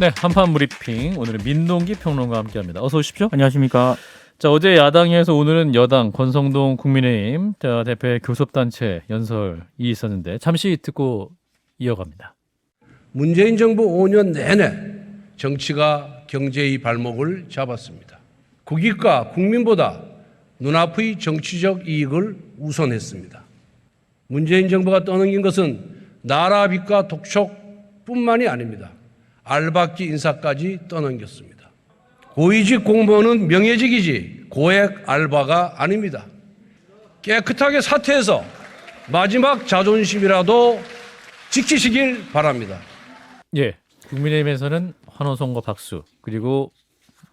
네, 한판 브리핑. 오늘은 민동기 평론가와 함께합니다. 어서 오십시오. 안녕하십니까. 자, 어제 야당에서 오늘은 여당 권성동 국민의힘 대표의 교섭단체 연설이 있었는데 잠시 듣고 이어갑니다. 문재인 정부 5년 내내 정치가 경제의 발목을 잡았습니다. 국익과 국민보다 눈앞의 정치적 이익을 우선했습니다. 문재인 정부가 떠넘긴 것은 나라 빚과 독촉뿐만이 아닙니다. 알박기 인사까지 떠넘겼습니다. 고위직 공무원은 명예직이지 고액 알바가 아닙니다. 깨끗하게 사퇴해서 마지막 자존심이라도 지키시길 바랍니다. 예, 국민의힘에서는 환호성과 박수, 그리고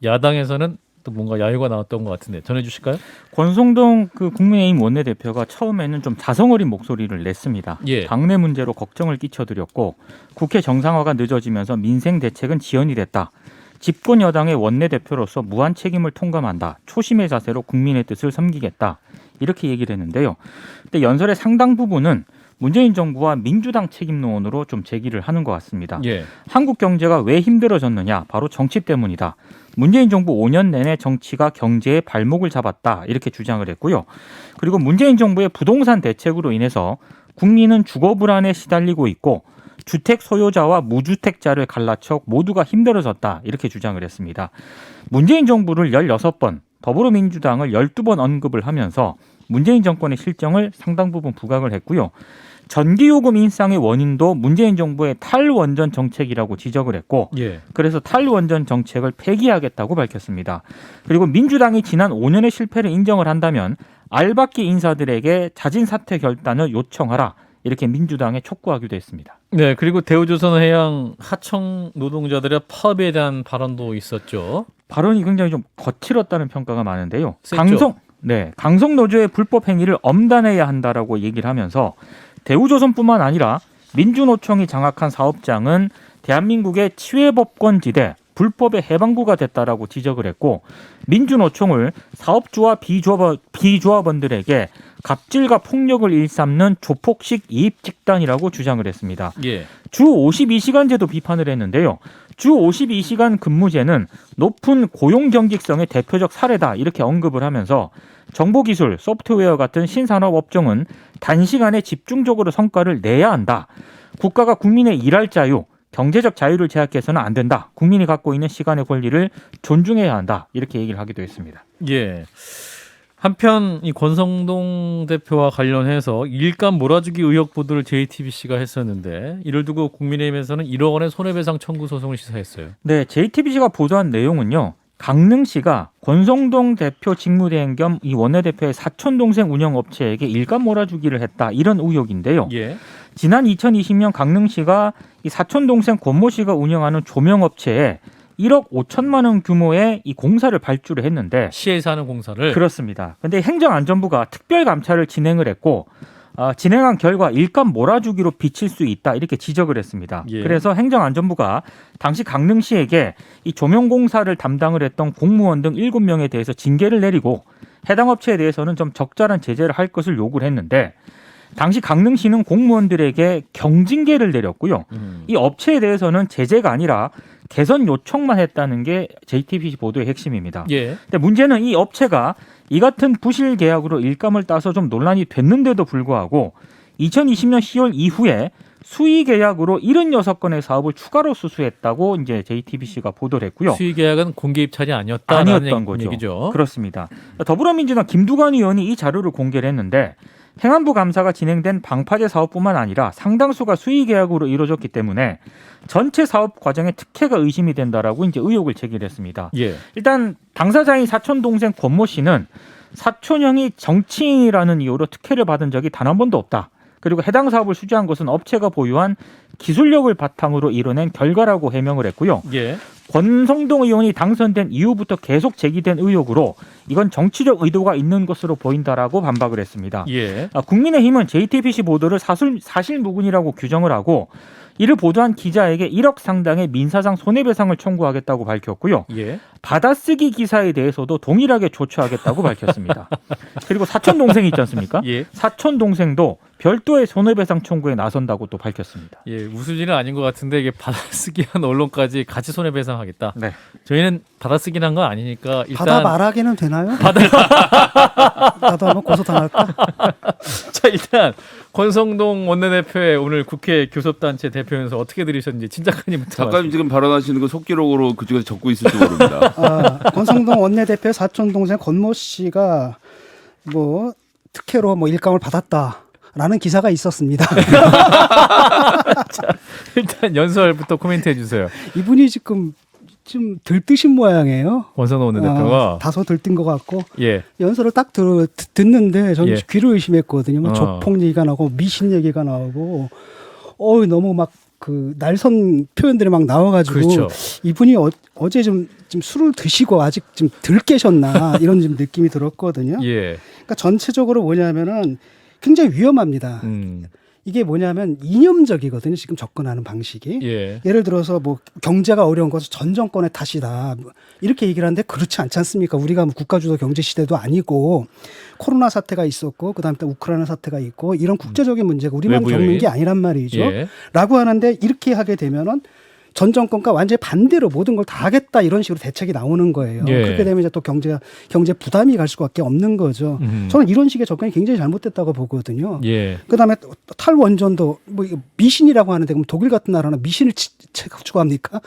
야당에서는 또 뭔가 야유가 나왔던 것 같은데 전해주실까요? 권성동 국민의힘 원내대표가 처음에는 좀 자성어린 목소리를 냈습니다. 예. 당내 문제로 걱정을 끼쳐드렸고 국회 정상화가 늦어지면서 민생 대책은 지연이 됐다. 집권 여당의 원내대표로서 무한 책임을 통감한다. 초심의 자세로 국민의 뜻을 섬기겠다. 이렇게 얘기를 했는데요. 근데 연설의 상당 부분은 문재인 정부와 민주당 책임론으로 좀 제기를 하는 것 같습니다. 예. 한국 경제가 왜 힘들어졌느냐? 바로 정치 때문이다. 문재인 정부 5년 내내 정치가 경제의 발목을 잡았다. 이렇게 주장을 했고요. 그리고 문재인 정부의 부동산 대책으로 인해서 국민은 주거 불안에 시달리고 있고 주택 소유자와 무주택자를 갈라쳐 모두가 힘들어졌다. 이렇게 주장을 했습니다. 문재인 정부를 16번, 더불어민주당을 12번 언급을 하면서 문재인 정권의 실정을 상당 부분 부각을 했고요. 전기요금 인상의 원인도 문재인 정부의 탈원전 정책이라고 지적을 했고 예. 그래서 탈원전 정책을 폐기하겠다고 밝혔습니다. 그리고 민주당이 지난 5년의 실패를 인정을 한다면 알박기 인사들에게 자진 사퇴 결단을 요청하라. 이렇게 민주당에 촉구하기도 했습니다. 네, 그리고 대우조선해양 하청 노동자들의 파업에 대한 발언도 있었죠. 발언이 굉장히 좀 거칠었다는 평가가 많은데요. 셌죠? 강성 노조의 불법 행위를 엄단해야 한다라고 얘기를 하면서 대우조선뿐만 아니라 민주노총이 장악한 사업장은 대한민국의 치외법권지대 불법의 해방구가 됐다라고 지적을 했고 민주노총을 사업주와 비조합원들에게 갑질과 폭력을 일삼는 조폭식 이입 집단이라고 주장을 했습니다. 예. 주 52시간제도 비판을 했는데요. 주 52시간 근무제는 높은 고용 경직성의 대표적 사례다 이렇게 언급을 하면서 정보기술, 소프트웨어 같은 신산업 업종은 단시간에 집중적으로 성과를 내야 한다. 국가가 국민의 일할 자유, 경제적 자유를 제약해서는 안 된다. 국민이 갖고 있는 시간의 권리를 존중해야 한다. 이렇게 얘기를 하기도 했습니다. 예. 한편 이 권성동 대표와 관련해서 일감 몰아주기 의혹 보도를 JTBC가 했었는데 이를 두고 국민의힘에서는 1억 원의 손해배상 청구 소송을 시사했어요. 네, JTBC가 보도한 내용은요. 강릉시가 권성동 대표 직무대행 겸 이 원내대표의 사촌 동생 운영업체에게 일감 몰아주기를 했다. 이런 의혹인데요. 예. 지난 2020년 강릉시가 이 사촌 동생 권모 씨가 운영하는 조명업체에 1억 5천만 원 규모의 이 공사를 발주를 했는데 시에서 하는 공사를 그렇습니다. 근데 행정안전부가 특별 감찰을 진행을 했고 진행한 결과 일감 몰아주기로 비칠 수 있다 이렇게 지적을 했습니다. 예. 그래서 행정안전부가 당시 강릉시에게 이 조명 공사를 담당을 했던 공무원 등 7명에 대해서 징계를 내리고 해당 업체에 대해서는 좀 적절한 제재를 할 것을 요구를 했는데 당시 강릉시는 공무원들에게 경징계를 내렸고요. 이 업체에 대해서는 제재가 아니라 개선 요청만 했다는 게 JTBC 보도의 핵심입니다. 예. 근데 문제는 이 업체가 이 같은 부실 계약으로 일감을 따서 좀 논란이 됐는데도 불구하고 2020년 10월 이후에 수의 계약으로 76건의 사업을 추가로 수수했다고 이제 JTBC가 보도를 했고요. 수의 계약은 공개 입찰이 아니었다는 아니었던 거죠. 얘기죠. 그렇습니다. 더불어민주당 김두관 의원이 이 자료를 공개를 했는데 행안부 감사가 진행된 방파제 사업뿐만 아니라 상당수가 수의 계약으로 이루어졌기 때문에 전체 사업 과정에 특혜가 의심이 된다라고 이제 의혹을 제기했습니다. 예. 일단 당사자인 사촌 동생 권모 씨는 사촌 형이 정치인이라는 이유로 특혜를 받은 적이 단 한 번도 없다. 그리고 해당 사업을 수주한 것은 업체가 보유한 기술력을 바탕으로 이뤄낸 결과라고 해명을 했고요. 예. 권성동 의원이 당선된 이후부터 계속 제기된 의혹으로 이건 정치적 의도가 있는 것으로 보인다라고 반박을 했습니다. 예. 국민의힘은 JTBC 보도를 사실무근이라고 규정을 하고 이를 보도한 기자에게 1억 상당의 민사상 손해배상을 청구하겠다고 밝혔고요. 예. 받아쓰기 기사에 대해서도 동일하게 조처하겠다고 밝혔습니다. 그리고 사촌 동생이 있지 않습니까? 예. 사촌 동생도 별도의 손해배상 청구에 나선다고 또 밝혔습니다. 예, 우수지는 아닌 것 같은데 이게 받아쓰기한 언론까지 같이 손해배상하겠다. 네. 저희는 받아쓰기한 거 아니니까 일단 받아 말하기는 되나요? 나도 한번 고소당할까? 자, 일단 권성동 원내대표의 오늘 국회 교섭단체 대표연설 어떻게 들으셨는지 진 작가님부터. 작가님 지금 발언하시는 거 속기록으로 그쪽에서 적고 있을지 모릅니다. 권성동 원내대표 사촌 동생 권모 씨가 뭐 특혜로 뭐 일감을 받았다라는 기사가 있었습니다. 일단 연설부터 코멘트해 주세요. 이분이 지금 좀 들뜨신 모양이에요. 권성동 원내대표가 다소 들뜬 것 같고 예, 연설을 딱 듣는데 저는 예. 귀를 의심했거든요. 뭐 어. 조폭 얘기가 나오고 미신 얘기가 나오고 너무 막 그 날선 표현들이 막 나와가지고 그렇죠. 이분이 어제 좀 술을 드시고 아직 좀 덜 깨셨나 이런 좀 느낌이 들었거든요. 예, 그러니까 전체적으로 뭐냐면은 굉장히 위험합니다. 이게 뭐냐면 이념적이거든요. 지금 접근하는 방식이. 예, 예를 들어서 뭐 경제가 어려운 것은 전 정권의 탓이다 뭐 이렇게 얘기를 하는데 그렇지 않지 않습니까? 우리가 뭐 국가주도 경제 시대도 아니고 코로나 사태가 있었고 그다음에 또 우크라이나 사태가 있고 이런 국제적인 문제가 우리만 외부 겪는 요인. 게 아니란 말이죠. 예. 라고 하는데 이렇게 하게 되면은 전 정권과 완전히 반대로 모든 걸 다 하겠다 이런 식으로 대책이 나오는 거예요. 예. 그렇게 되면 이제 또 경제 부담이 갈 수밖에 없는 거죠. 저는 이런 식의 접근이 굉장히 잘못됐다고 보거든요. 예, 그다음에 탈원전도 뭐 이거 미신이라고 하는데 그럼 독일 같은 나라는 미신을 추구합니까?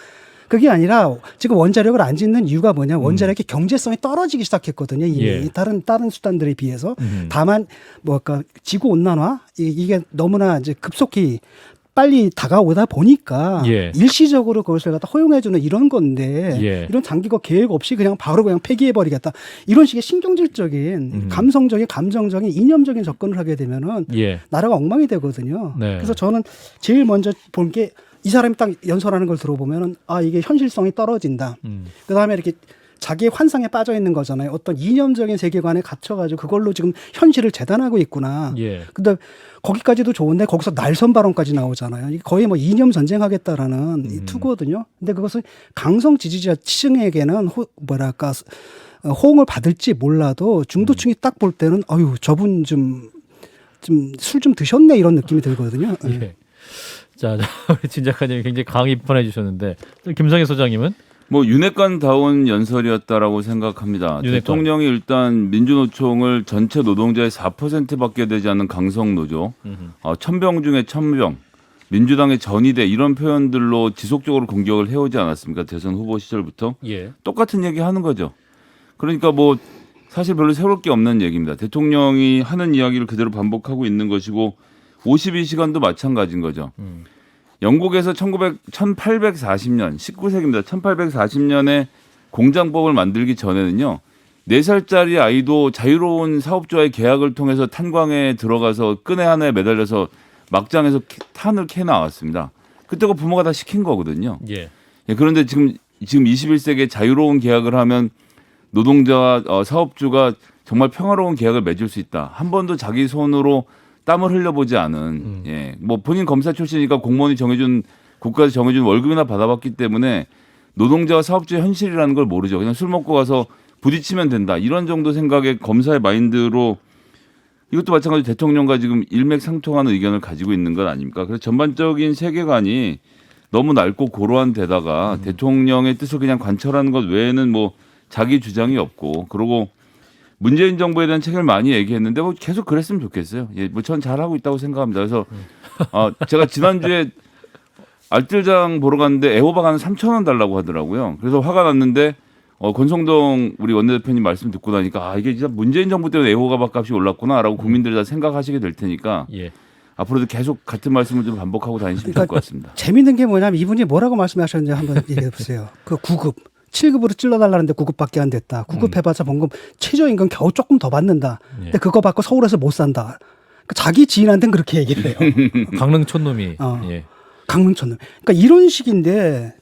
그게 아니라 지금 원자력을 안 짓는 이유가 뭐냐? 원자력의 경제성이 떨어지기 시작했거든요. 이미 예. 다른 수단들에 비해서. 다만 뭐랄까 지구 온난화 이게 너무나 이제 급속히 빨리 다가오다 보니까 예. 일시적으로 그것을 갖다 허용해주는 이런 건데 예. 이런 장기적 계획 없이 그냥 바로 그냥 폐기해버리겠다 이런 식의 신경질적인 감성적인 감정적인 이념적인 접근을 하게 되면은 예, 나라가 엉망이 되거든요. 네. 그래서 저는 제일 먼저 본 게 이 사람이 딱 연설하는 걸 들어보면은 이게 현실성이 떨어진다. 그다음에 이렇게 자기의 환상에 빠져 있는 거잖아요. 어떤 이념적인 세계관에 갇혀가지고 그걸로 지금 현실을 재단하고 있구나. 예. 근데 거기까지도 좋은데 거기서 날선 발언까지 나오잖아요. 이게 거의 뭐 이념 전쟁하겠다라는 이 투구거든요. 근데 그것은 강성 지지자 층에게는 호응을 받을지 몰라도 중도층이 딱 볼 때는 저분 좀 술 좀 드셨네 이런 느낌이 들거든요. 예. 자, 우리 진 작가님이 굉장히 강하게 비판해 주셨는데 김성희 소장님은 뭐 윤핵관다운 연설이었다라고 생각합니다. 윤핵관. 대통령이 일단 민주노총을 전체 노동자의 4%밖에 되지 않는 강성노조, 천병 중에 천병, 민주당의 전위대 이런 표현들로 지속적으로 공격을 해오지 않았습니까? 대선 후보 시절부터. 예, 똑같은 얘기 하는 거죠. 그러니까 뭐 사실 별로 새로울 게 없는 얘기입니다. 대통령이 하는 이야기를 그대로 반복하고 있는 것이고 52시간도 마찬가지인 거죠. 영국에서 1840년, 19세기입니다. 1840년에 공장법을 만들기 전에는요. 4살짜리 아이도 자유로운 사업주와의 계약을 통해서 탄광에 들어가서 끈에 하나에 매달려서 막장에서 탄을 캐 나왔습니다. 그때가 부모가 다 시킨 거거든요. 예, 예, 그런데 지금 21세기에 자유로운 계약을 하면 노동자와 사업주가 정말 평화로운 계약을 맺을 수 있다. 한 번도 자기 손으로 땀을 흘려보지 않은, 예, 뭐 본인 검사 출신이니까 공무원이 국가에서 정해준 월급이나 받아봤기 때문에 노동자와 사업주의 현실이라는 걸 모르죠. 그냥 술 먹고 가서 부딪히면 된다. 이런 정도 생각의 검사의 마인드로 이것도 마찬가지로 대통령과 지금 일맥상통하는 의견을 가지고 있는 것 아닙니까? 그래서 전반적인 세계관이 너무 넓고 고루한 데다가 대통령의 뜻을 그냥 관철하는 것 외에는 뭐 자기 주장이 없고 그러고 문재인 정부에 대한 책을 많이 얘기했는데 뭐 계속 그랬으면 좋겠어요. 예, 뭐 전 잘하고 있다고 생각합니다. 그래서 제가 지난주에 알뜰장 보러 갔는데 애호박 한 3,000원 달라고 하더라고요. 그래서 화가 났는데 권성동 우리 원내대표님 말씀 듣고 나니까 이게 진짜 문재인 정부 때문에 애호박 값이 올랐구나라고 국민들이 다 생각하시게 될 테니까 예. 앞으로도 계속 같은 말씀을 좀 반복하고 다니시면 좋을 것 같습니다. 재밌는 게 뭐냐면 이분이 뭐라고 말씀하셨는지 한번 얘기해 보세요. 그 9급. 7급으로 찔러달라는데 9급밖에 안 됐다. 9급 해봤자 봉급 최저임금 겨우 조금 더 받는다. 근데 그거 받고 서울에서 못 산다. 그러니까 자기 지인한테는 그렇게 얘기를 해요. 강릉 촌놈이. 예. 강릉촌. 그러니까 이런 식인데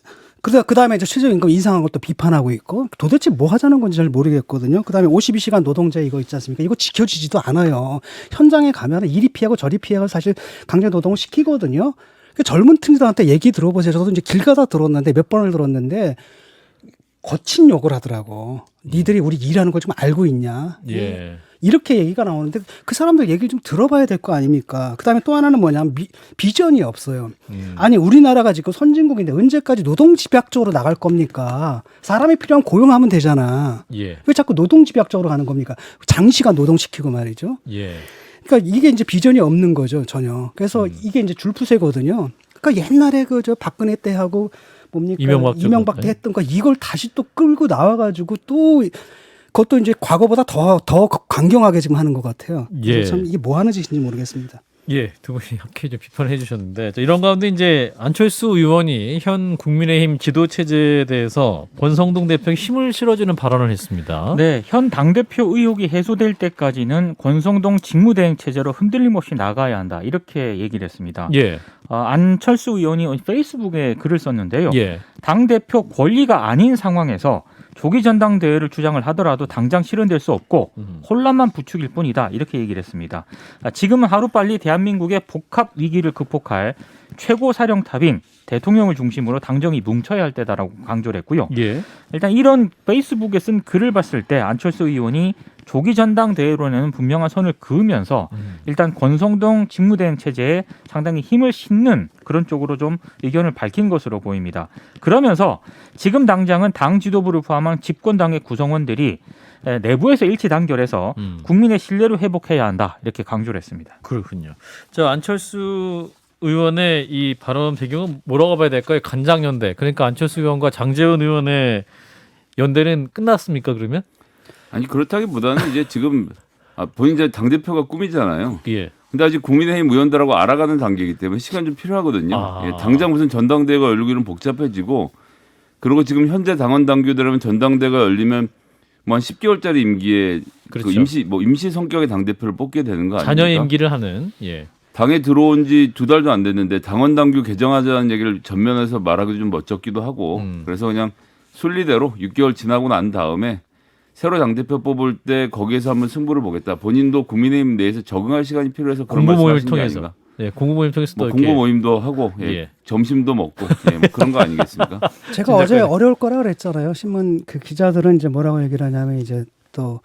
그다음에 이제 최저임금 인상한 것도 비판하고 있고 도대체 뭐 하자는 건지 잘 모르겠거든요. 그다음에 52시간 노동제 이거 있지 않습니까? 이거 지켜지지도 않아요. 현장에 가면 이리 피하고 저리 피하고 사실 강제 노동을 시키거든요. 젊은 층들한테 얘기 들어보세요. 저도 이제 길 가다 들었는데 몇 번을 들었는데 거친 욕을 하더라고. 니들이 우리 일하는 걸 좀 알고 있냐? 예. 이렇게 얘기가 나오는데 그 사람들 얘기를 좀 들어봐야 될 거 아닙니까? 그다음에 또 하나는 뭐냐면 비전이 없어요. 아니 우리나라가 지금 선진국인데 언제까지 노동집약적으로 나갈 겁니까? 사람이 필요하면 고용하면 되잖아. 예. 왜 자꾸 노동집약적으로 가는 겁니까? 장시간 노동시키고 말이죠. 예. 그러니까 이게 이제 비전이 없는 거죠, 전혀. 그래서 이게 이제 줄푸세거든요. 그러니까 옛날에 그 저 박근혜 때 하고 뭡니까? 이명박 때 했던 거 이걸 다시 또 끌고 나와가지고 또 그것도 이제 과거보다 더 강경하게 지금 하는 것 같아요. 예. 그래서 참 이게 뭐 하는 짓인지 모르겠습니다. 예, 두 분이 함께 좀 비판을 해주셨는데 이런 가운데 이제 안철수 의원이 현 국민의힘 지도 체제에 대해서 권성동 대표에 힘을 실어주는 발언을 했습니다. 네, 현 당대표 의혹이 해소될 때까지는 권성동 직무대행 체제로 흔들림 없이 나가야 한다. 이렇게 얘기를 했습니다. 예, 안철수 의원이 페이스북에 글을 썼는데요. 예, 당대표 권리가 아닌 상황에서 조기 전당대회를 주장을 하더라도 당장 실현될 수 없고 혼란만 부추길 뿐이다. 이렇게 얘기를 했습니다. 지금은 하루빨리 대한민국의 복합 위기를 극복할 최고 사령탑인 대통령을 중심으로 당정이 뭉쳐야 할 때다라고 강조를 했고요. 예, 일단 이런 페이스북에 쓴 글을 봤을 때 안철수 의원이 조기 전당대회로는 분명한 선을 그으면서 일단 권성동 직무대행 체제에 상당히 힘을 싣는 그런 쪽으로 좀 의견을 밝힌 것으로 보입니다. 그러면서 지금 당장은 당 지도부를 포함한 집권당의 구성원들이 내부에서 일치 단결해서 국민의 신뢰를 회복해야 한다 이렇게 강조를 했습니다. 그렇군요. 저 안철수 의원의 이 발언 배경은 뭐라고 봐야 될까요? 간장연대. 그러니까 안철수 의원과 장제원 의원의 연대는 끝났습니까? 그러면? 아니 그렇다기보다는 이제 지금 본인 이제 당 대표가 꿈이잖아요. 예. 근데 아직 국민의힘 의원들하고 알아가는 단계이기 때문에 시간 좀 필요하거든요. 아. 예, 당장 무슨 전당대회가 열리기는 복잡해지고 그리고 지금 현재 당원 당규대로면 전당대회가 열리면 뭐 한 10개월짜리 임기에 그렇죠. 그 임시 성격의 당 대표를 뽑게 되는 거 아닙니까? 자녀 임기를 하는. 예. 당에 들어온 지 2달도 안 됐는데 당원 당규 개정하자는 얘기를 전면에서 말하기 좀 멋쩍기도 하고 그래서 그냥 순리대로 6개월 지나고 난 다음에 새로 당대표 뽑을 때 거기에서 한번 승부를 보겠다. 본인도 국민의힘 내에서 적응할 시간이 필요해서 그런 공부 모임을 말씀하신 게 통해서. 아닌가. 예, 공부 모임 통해서 또 뭐 이렇게. 공부 모임도 하고 예. 점심도 먹고 뭐 그런 거 아니겠습니까? 제가 어제 어려울 거라 그랬잖아요. 신문 그 기자들은 이제 뭐라고 얘기를 하냐면 이제 또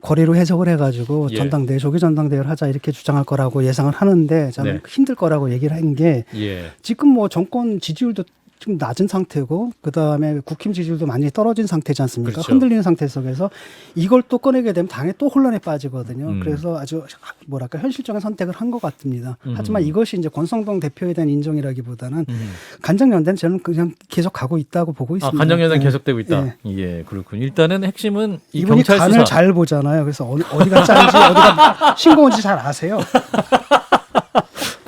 거리로 해석을 해가지고 예. 전당대회 조기 전당대회를 하자 이렇게 주장할 거라고 예상을 하는데 저는 네. 힘들 거라고 얘기를 한 게 예. 지금 뭐 정권 지지율도 좀 낮은 상태고 그다음에 국힘 지지율도 많이 떨어진 상태지 않습니까? 그렇죠. 흔들리는 상태 속에서 이걸 또 꺼내게 되면 당에 또 혼란에 빠지거든요. 그래서 아주 뭐랄까 현실적인 선택을 한 것 같습니다. 하지만 이것이 이제 권성동 대표에 대한 인정이라기보다는 간장연대는 저는 그냥 계속 가고 있다고 보고 있습니다. 간장연대는 예. 계속되고 있다. 예. 예, 그렇군요. 일단은 핵심은 이 이분이 경찰 간을 수사. 잘 보잖아요. 그래서 어디가 짠지 어디가 싱거운지 잘 아세요.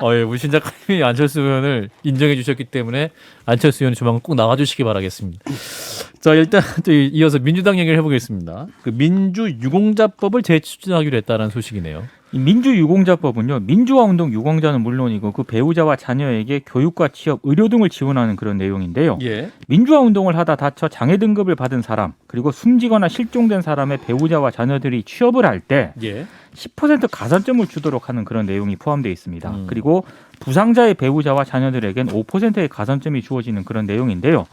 예, 우신 작가님이 안철수 의원을 인정해 주셨기 때문에 안철수 의원 조만간 꼭 나와주시기 바라겠습니다. 자, 일단 또 이어서 민주당 얘기를 해보겠습니다. 그 민주유공자법을 재추진하기로 했다는 소식이네요. 이 민주유공자법은요, 민주화운동 유공자는 물론이고 그 배우자와 자녀에게 교육과 취업, 의료 등을 지원하는 그런 내용인데요. 예. 민주화운동을 하다 다쳐 장애 등급을 받은 사람, 그리고 숨지거나 실종된 사람의 배우자와 자녀들이 취업을 할 때 예. 10% 가산점을 주도록 하는 그런 내용이 포함되어 있습니다. 그리고 부상자의 배우자와 자녀들에겐 5%의 가산점이 주어지는 그런 내용인데요.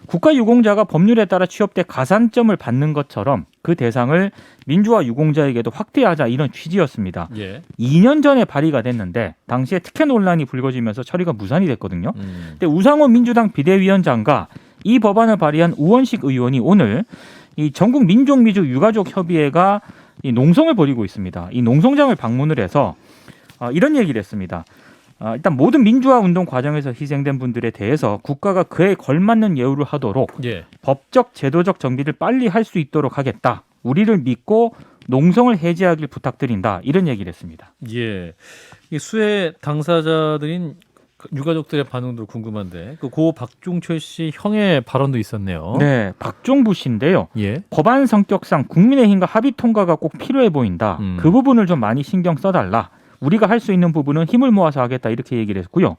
국가유공자가 법률에 따라 취업 때 가산점을 받는 것처럼 그 대상을 민주화 유공자에게도 확대하자 이런 취지였습니다. 예. 2년 전에 발의가 됐는데 당시에 특혜 논란이 불거지면서 처리가 무산이 됐거든요. 근데 우상호 민주당 비대위원장과 이 법안을 발의한 우원식 의원이 오늘 이 전국 민족미주 유가족 협의회가 이 농성을 벌이고 있습니다. 이 농성장을 방문을 해서 이런 얘기를 했습니다. 일단 모든 민주화 운동 과정에서 희생된 분들에 대해서 국가가 그에 걸맞는 예우를 하도록 예. 법적 제도적 정비를 빨리 할 수 있도록 하겠다. 우리를 믿고 농성을 해제하길 부탁드린다. 이런 얘기를 했습니다. 예. 이 수혜 당사자들인 유가족들의 반응도 궁금한데 고 박종철 씨 형의 발언도 있었네요. 네, 박종부 씨인데요. 예. 법안 성격상 국민의힘과 합의 통과가 꼭 필요해 보인다. 그 부분을 좀 많이 신경 써달라. 우리가 할 수 있는 부분은 힘을 모아서 하겠다 이렇게 얘기를 했고요.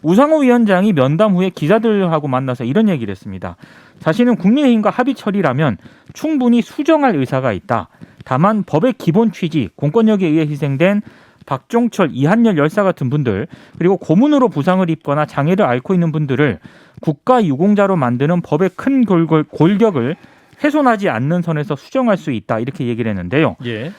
우상호 위원장이 면담 후에 기자들하고 만나서 이런 얘기를 했습니다. 자신은 국민의힘과 합의 처리라면 충분히 수정할 의사가 있다. 다만 법의 기본 취지, 공권력에 의해 희생된 박종철, 이한열 열사 같은 분들, 그리고 고문으로 부상을 입거나 장애를 앓고 있는 분들을 국가유공자로 만드는 법의 큰 골격을 훼손하지 않는 선에서 수정할 수 있다, 이렇게 얘기를 했는데요. 예.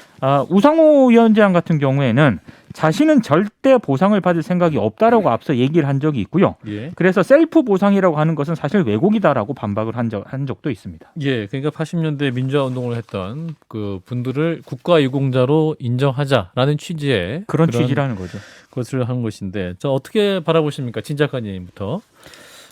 우상호 위원장 같은 경우에는 자신은 절대 보상을 받을 생각이 없다라고 앞서 얘기를 한 적이 있고요. 예. 그래서 셀프 보상이라고 하는 것은 사실 왜곡이다라고 반박을 한 적도 있습니다. 예, 그러니까 80년대 민주화 운동을 했던 그 분들을 국가유공자로 인정하자라는 취지의 그런 취지라는 거죠. 것을 한 것인데, 자, 어떻게 바라보십니까, 진 작가님부터?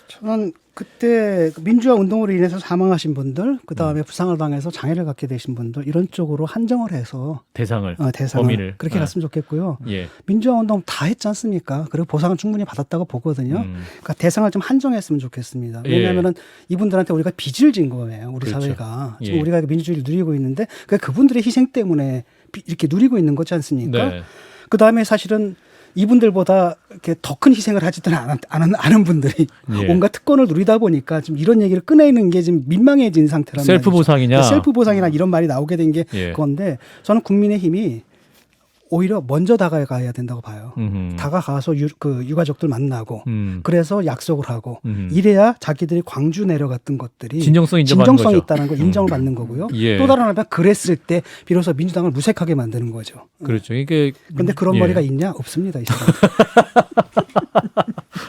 저는 그때 민주화 운동으로 인해서 사망하신 분들, 그 다음에 부상을 당해서 장애를 갖게 되신 분들, 이런 쪽으로 한정을 해서 대상을, 대상을 범위를 그렇게 갔으면 좋겠고요. 예. 민주화 운동 다 했지 않습니까? 그리고 보상은 충분히 받았다고 보거든요. 그러니까 대상을 좀 한정했으면 좋겠습니다. 예. 왜냐하면은 이분들한테 우리가 빚을 진 거예요. 우리 그렇죠. 사회가 지금 예. 우리가 민주주의를 누리고 있는데 그분들의 희생 때문에 이렇게 누리고 있는 거지 않습니까? 네. 그 다음에 사실은 이분들보다 이렇게 더 큰 희생을 하지도 않은 분들이 예. 온갖 특권을 누리다 보니까 좀 이런 얘기를 꺼내는 게 지금 민망해진 상태란 셀프 말이죠. 보상이냐? 셀프 보상이나 이런 말이 나오게 된 게 예. 그건데 저는 국민의힘이 오히려 먼저 다가가야 된다고 봐요. 다가가서 유가족들 만나고 그래서 약속을 하고 이래야 자기들이 광주 내려갔던 것들이 진정성이 인정받는 진정성이 거죠. 있다는 걸 인정을 받는 거고요. 예. 또 다른 한편 그랬을 때 비로소 민주당을 무색하게 만드는 거죠. 그렇죠. 이게 그런데 그런 예. 머리가 있냐? 없습니다. 이 사람.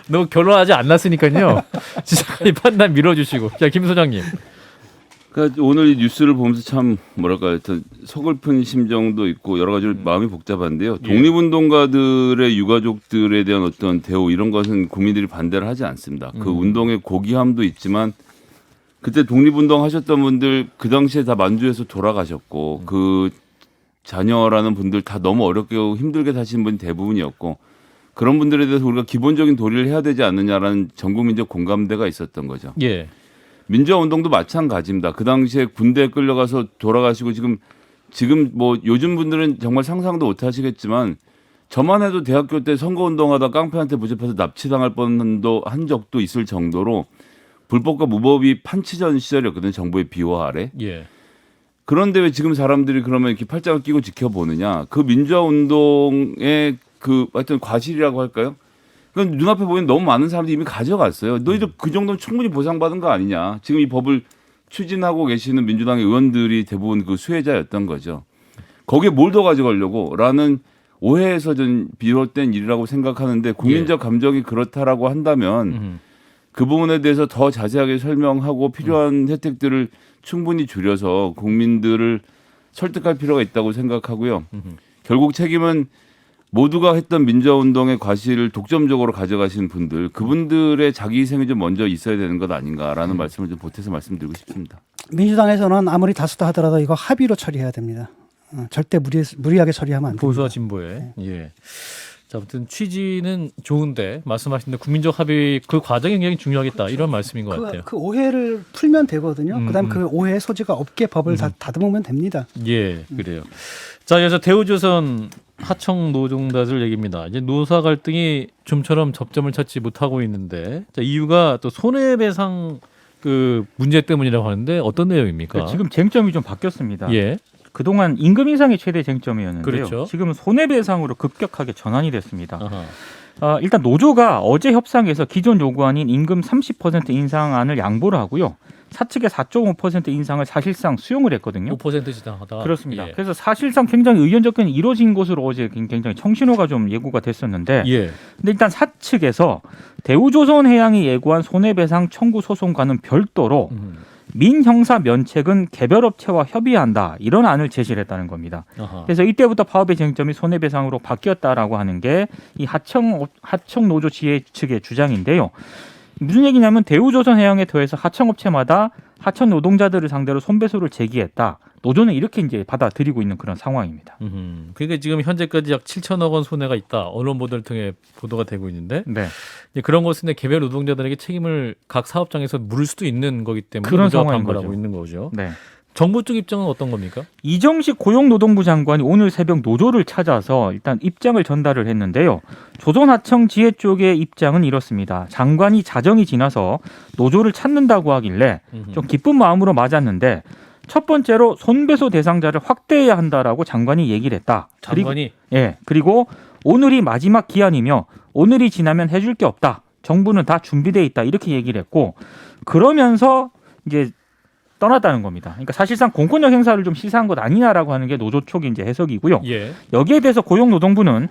너 결혼하지 않았으니까요. 지상이 판단 밀어주시고. 자, 김 소장님. 그러니까 오늘 이 뉴스를 보면서 참 뭐랄까 하여튼 서글픈 심정도 있고 여러 가지로 마음이 복잡한데요. 예. 독립운동가들의 유가족들에 대한 어떤 대우 이런 것은 국민들이 반대를 하지 않습니다. 그 운동의 고귀함도 있지만 그때 독립운동 하셨던 분들 그 당시에 다 만주에서 돌아가셨고 그 자녀라는 분들 다 너무 어렵게 힘들게 사신 분이 대부분이었고 그런 분들에 대해서 우리가 기본적인 도리를 해야 되지 않느냐라는 전국민적 공감대가 있었던 거죠. 예. 민주화 운동도 마찬가지입니다. 그 당시에 군대에 끌려가서 돌아가시고 지금 뭐 요즘 분들은 정말 상상도 못 하시겠지만 저만 해도 대학교 때 선거운동하다 깡패한테 붙잡혀서 납치당할 뻔한 적도 있을 정도로 불법과 무법이 판치전 시절이었거든요. 정부의 비호 아래. 예. 그런데 왜 지금 사람들이 그러면 이렇게 팔짱을 끼고 지켜보느냐. 그 민주화 운동의 그 하여튼 과실이라고 할까요? 그건 눈앞에 보이는 너무 많은 사람들이 이미 가져갔어요. 너희들 그 정도는 충분히 보상받은 거 아니냐. 지금 이 법을 추진하고 계시는 민주당의 의원들이 대부분 그 수혜자였던 거죠. 거기에 뭘 더 가져가려고 라는 오해에서 전 비롯된 일이라고 생각하는데 국민적 감정이 그렇다라고 한다면 그 부분에 대해서 더 자세하게 설명하고 필요한 혜택들을 충분히 줄여서 국민들을 설득할 필요가 있다고 생각하고요. 결국 책임은 모두가 했던 민주화운동의 과실을 독점적으로 가져가신 분들, 그분들의 자기 희생이 좀 먼저 있어야 되는 것 아닌가라는 말씀을 좀 보태서 말씀드리고 싶습니다. 민주당에서는 아무리 다수다 하더라도 이거 합의로 처리해야 됩니다. 절대 무리하게 처리하면 안 됩니다. 보수와 진보에. 예. 자, 아무튼 취지는 좋은데 말씀하신 대로 국민적 합의 그 과정이 굉장히 중요하겠다 이런 말씀인 것 같아요. 그 오해를 풀면 되거든요. 그다음 그 오해의 소지가 없게 법을 다듬으면 됩니다. 예, 그래요. 자, 그래서 대우조선 하청 노동자들 얘기입니다. 이제 노사 갈등이 좀처럼 접점을 찾지 못하고 있는데, 자, 이유가 또 손해배상 그 문제 때문이라고 하는데 어떤 내용입니까? 지금 쟁점이 좀 바뀌었습니다. 예, 그동안 임금 인상이 최대 쟁점이었는데요. 그렇죠. 지금 손해배상으로 급격하게 전환이 됐습니다. 아하. 일단 노조가 어제 협상에서 기존 요구안인 임금 30% 인상안을 양보를 하고요. 사측의 4.5% 인상을 사실상 수용을 했거든요. 5% 지당하다. 그렇습니다. 예. 그래서 사실상 굉장히 의견 접견이 이루어진 것으로 어제 굉장히 청신호가 좀 예고가 됐었는데 예. 근데 일단 사측에서 대우조선해양이 예고한 손해배상 청구 소송과는 별도로 민형사 면책은 개별업체와 협의한다 이런 안을 제시를 했다는 겁니다. 아하. 그래서 이때부터 파업의 쟁점이 손해배상으로 바뀌었다라고 하는 게 이 하청 노조 지회 측의 주장인데요. 무슨 얘기냐면 대우조선해양에 더해서 하청업체마다 하청 노동자들을 상대로 손배소를 제기했다. 노조는 이렇게 이제 받아들이고 있는 그런 상황입니다. 그러니까 지금 현재까지 약 7천억 원 손해가 있다. 언론 보도를 통해 보도가 되고 있는데 네. 이제 그런 것은 개별 노동자들에게 책임을 각 사업장에서 물을 수도 있는 거기 때문에 그런 노조가 상황인 반발하고 거죠. 있는 거죠. 네. 정부 쪽 입장은 어떤 겁니까? 이정식 고용노동부 장관이 오늘 새벽 노조를 찾아서 일단 입장을 전달을 했는데요. 조선하청 지회 쪽의 입장은 이렇습니다. 장관이 자정이 지나서 노조를 찾는다고 하길래 좀 기쁜 마음으로 맞았는데 첫 번째로 손배소 대상자를 확대해야 한다라고 장관이 얘기를 했다. 장관이 그리고 오늘이 마지막 기한이며 오늘이 지나면 해줄 게 없다. 정부는 다 준비돼 있다. 이렇게 얘기를 했고 그러면서 이제 떠났다는 겁니다. 그러니까 사실상 공권력 행사를 좀 시사한 것 아니냐라고 하는 게 노조 쪽의 이제 해석이고요. 예. 여기에 대해서 고용노동부는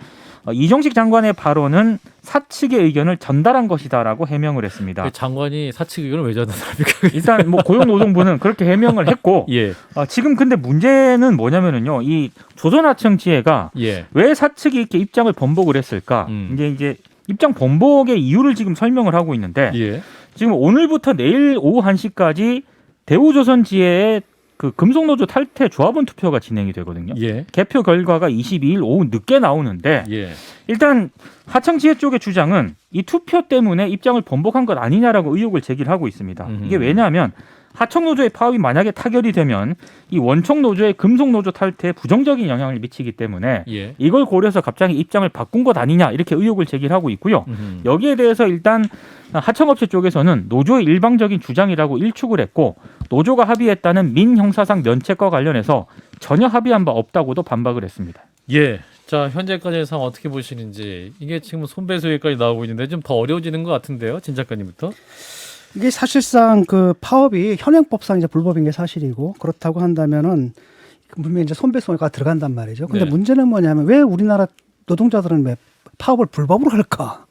이정식 장관의 발언은 사측의 의견을 전달한 것이다라고 해명을 했습니다. 장관이 사측 의견을 왜 전달합니까? 일단 뭐 고용노동부는 그렇게 해명을 했고 예. 지금 근데 문제는 뭐냐면은요. 이 조선하청지회가 예. 왜 사측이 이렇게 입장을 번복을 했을까? 이제 입장 번복의 이유를 지금 설명을 하고 있는데 예. 지금 오늘부터 내일 오후 1시까지 대우조선지회의 그 금속노조 탈퇴 조합원 투표가 진행이 되거든요. 예. 개표 결과가 22일 오후 늦게 나오는데 예. 일단 하청지회 쪽의 주장은 이 투표 때문에 입장을 번복한 것 아니냐라고 의혹을 제기를 하고 있습니다. 이게 왜냐하면 하청노조의 파업이 만약에 타결이 되면 이 원청노조의 금속노조 탈퇴에 부정적인 영향을 미치기 때문에 예. 이걸 고려해서 갑자기 입장을 바꾼 것 아니냐 이렇게 의혹을 제기를 하고 있고요. 여기에 대해서 일단 하청업체 쪽에서는 노조의 일방적인 주장이라고 일축을 했고 노조가 합의했다는 민형사상 면책과 관련해서 전혀 합의한 바 없다고도 반박을 했습니다. 예. 자, 현재까지의 상황 어떻게 보시는지 이게 지금 손배소 얘기까지 나오고 있는데 좀 더 어려워지는 것 같은데요. 진 작가님부터. 이게 사실상 그 파업이 현행법상 이제 불법인 게 사실이고 그렇다고 한다면은 분명히 이제 손배소가 들어간단 말이죠. 근데 네. 문제는 뭐냐면 왜 우리나라 노동자들은 왜 파업을 불법으로 할까?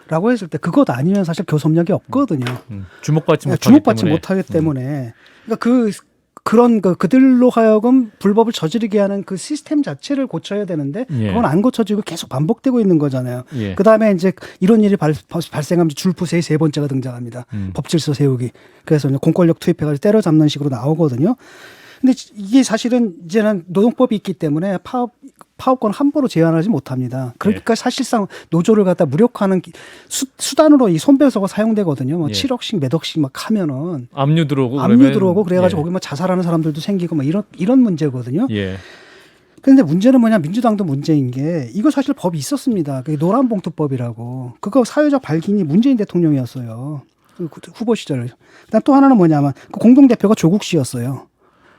라고 했을 때 그것 아니면 사실 교섭력이 없거든요. 주목받지 못하기 주목받지 때문에. 못하기 때문에 그러니까 그런 그들로 하여금 불법을 저지르게 하는 그 시스템 자체를 고쳐야 되는데 예. 그건 안 고쳐지고 계속 반복되고 있는 거잖아요. 예. 그 다음에 이제 이런 일이 발생하면 줄푸세의 세 번째가 등장합니다. 법질서 세우기. 그래서 이제 공권력 투입해가지고 때려잡는 식으로 나오거든요. 근데 이게 사실은 이제는 노동법이 있기 때문에 파업권 함부로 제한하지 못합니다. 그러니까 사실상 노조를 갖다 무력화하는 수단으로 이 손배소가 사용되거든요. 뭐 예. 7억씩 몇 억씩 막 하면은 압류 들어오고 압류 들어오고 그래가지고 예. 거기 뭐 자살하는 사람들도 생기고 뭐 이런 문제거든요. 예. 그런데 문제는 뭐냐 민주당도 문제인 게 이거 사실 법이 있었습니다. 그게 노란봉투법이라고 그거 사회적 발기인이 문재인 대통령이었어요. 그 후보 시절. 그다음 또 하나는 뭐냐면 그 공동대표가 조국 씨였어요.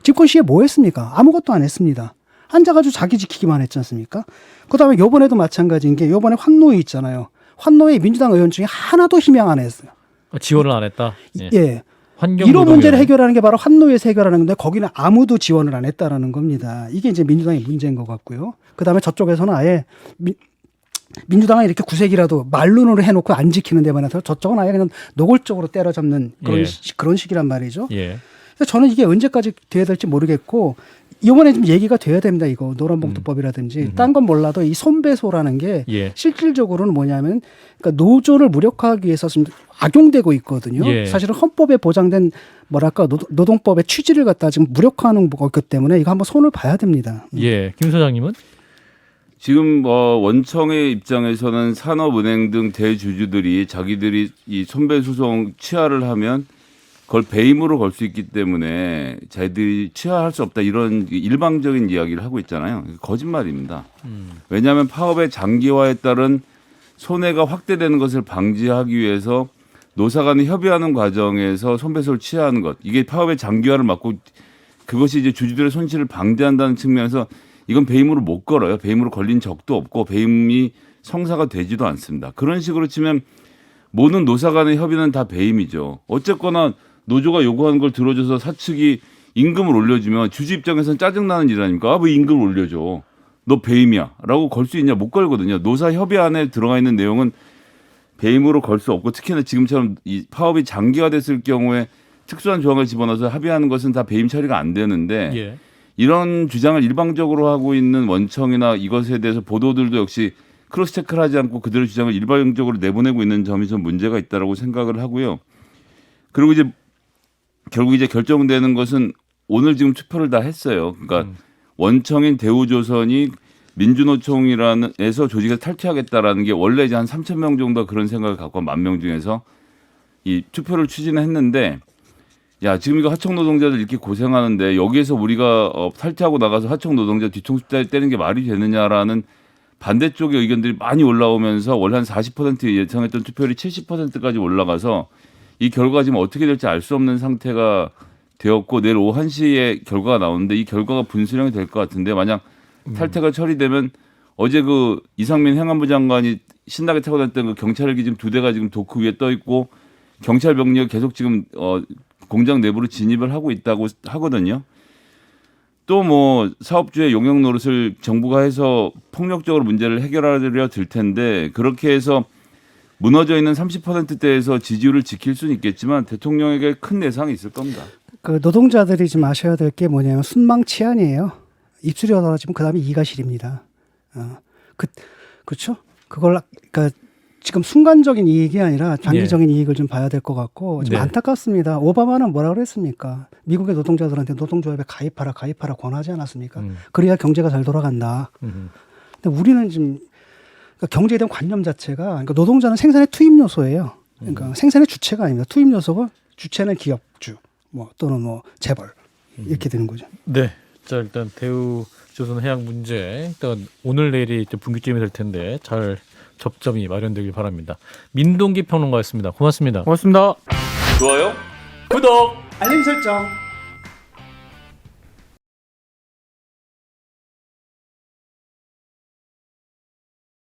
집권 시에 뭐 했습니까? 아무것도 안 했습니다. 앉아가지고 자기 지키기만 했지 않습니까? 그다음에 요번에도 마찬가지인 게 요번에 환노위 있잖아요. 환노위 민주당 의원 중에 하나도 희망 안 했어요. 지원을 안 했다. 예. 예. 환경 이런 문제를 노동위원회. 해결하는 게 바로 환노위에서 해결하는 건데 거기는 아무도 지원을 안 했다라는 겁니다. 이게 이제 민주당의 문제인 것 같고요. 그다음에 저쪽에서는 아예 민주당은 이렇게 구색이라도 말론으로 해놓고 안 지키는 데만 해서 저쪽은 아예 그냥 노골적으로 때려잡는 그런, 예. 그런 식이란 말이죠. 예. 그래서 저는 이게 언제까지 돼야 될지 모르겠고 이번에 좀 얘기가 돼야 됩니다. 이거 노란봉투법이라든지 딴 건 몰라도 이 손배소라는 게 예. 실질적으로는 뭐냐면 그러니까 노조를 무력화하기 위해서 좀 악용되고 있거든요. 예. 사실은 헌법에 보장된 뭐랄까 노동법의 취지를 갖다 지금 무력화하는 거기 때문에 이거 한번 손을 봐야 됩니다. 예. 김 소장님은? 지금 원청의 입장에서는 산업은행 등 대주주들이 자기들이 이 손배소송 취하를 하면 그걸 배임으로 걸 수 있기 때문에 자기들이 취하할 수 없다 이런 일방적인 이야기를 하고 있잖아요. 거짓말입니다. 왜냐하면 파업의 장기화에 따른 손해가 확대되는 것을 방지하기 위해서 노사 간에 협의하는 과정에서 손배소를 취하는 것. 이게 파업의 장기화를 막고 그것이 이제 주주들의 손실을 방지한다는 측면에서 이건 배임으로 못 걸어요. 배임으로 걸린 적도 없고 배임이 성사가 되지도 않습니다. 그런 식으로 치면 모든 노사 간의 협의는 다 배임이죠. 어쨌거나 노조가 요구하는 걸 들어줘서 사측이 임금을 올려주면 주주 입장에서는 짜증나는 일 아닙니까? 왜 임금을 올려줘? 너 배임이야. 라고 걸 수 있냐? 못 걸거든요. 노사 협의안에 들어가 있는 내용은 배임으로 걸 수 없고 특히나 지금처럼 이 파업이 장기화됐을 경우에 특수한 조항을 집어넣어서 합의하는 것은 다 배임 처리가 안 되는데 예. 이런 주장을 일방적으로 하고 있는 원청이나 이것에 대해서 보도들도 역시 크로스 체크를 하지 않고 그들의 주장을 일방적으로 내보내고 있는 점이 좀 문제가 있다라고 생각을 하고요. 그리고 이제 결국 이제 결정되는 것은 오늘 지금 투표를 다 했어요. 그러니까 원청인 대우조선이 민주노총이라는에서 조직에서 탈퇴하겠다라는 게 원래 이제 한 3,000명 정도 그런 생각을 갖고 10,000명 중에서 이 투표를 추진했는데 야 지금 이거 하청 노동자들 이렇게 고생하는데 여기에서 우리가 탈퇴하고 나가서 하청 노동자 뒤통수 때리는 게 말이 되느냐라는 반대쪽의 의견들이 많이 올라오면서 원래 한 40% 예상했던 투표율이 70%까지 올라가서 이 결과가 지금 어떻게 될지 알 수 없는 상태가 되었고 내일 오후 1시에 결과가 나오는데 이 결과가 분수령이 될 것 같은데 만약 탈퇴가 처리되면 어제 그 이상민 행안부 장관이 신나게 타고 다녔던 그 경찰 헬기 지금 2대가 지금 도크 위에 떠 있고 경찰 병력이 계속 지금 공장 내부로 진입을 하고 있다고 하거든요. 또 뭐 사업주의 용역 노릇을 정부가 해서 폭력적으로 문제를 해결하려 들 텐데 그렇게 해서 무너져 있는 30%대에서 지지율을 지킬 수는 있겠지만 대통령에게 큰 내상이 있을 겁니다. 그 노동자들이 지금 아셔야 될 게 뭐냐면 순망치안이에요. 입술이 떨어지면 그다음에 이가 시립니다. 그렇죠? 그걸 그러니까 지금 순간적인 이익이 아니라 장기적인 이익을 좀 봐야 될 것 같고 좀 네. 안타깝습니다. 오바마는 뭐라 그랬습니까? 미국의 노동자들한테 노동조합에 가입하라 권하지 않았습니까? 그래야 경제가 잘 돌아간다. 근데 우리는 지금 그러니까 경제에 대한 관념 자체가 그러니까 노동자는 생산의 투입 요소예요. 그러니까 생산의 주체가 아닙니다. 투입 요소가 주체는 기업주 뭐 또는 뭐 재벌 이렇게 되는 거죠. 네. 자 일단 대우조선해양 문제 일단 오늘 내일이 이제 분기점이 될 텐데 잘 접점이 마련되길 바랍니다. 민동기 평론가였습니다. 고맙습니다. 고맙습니다. 좋아요? 구독. 알림 설정.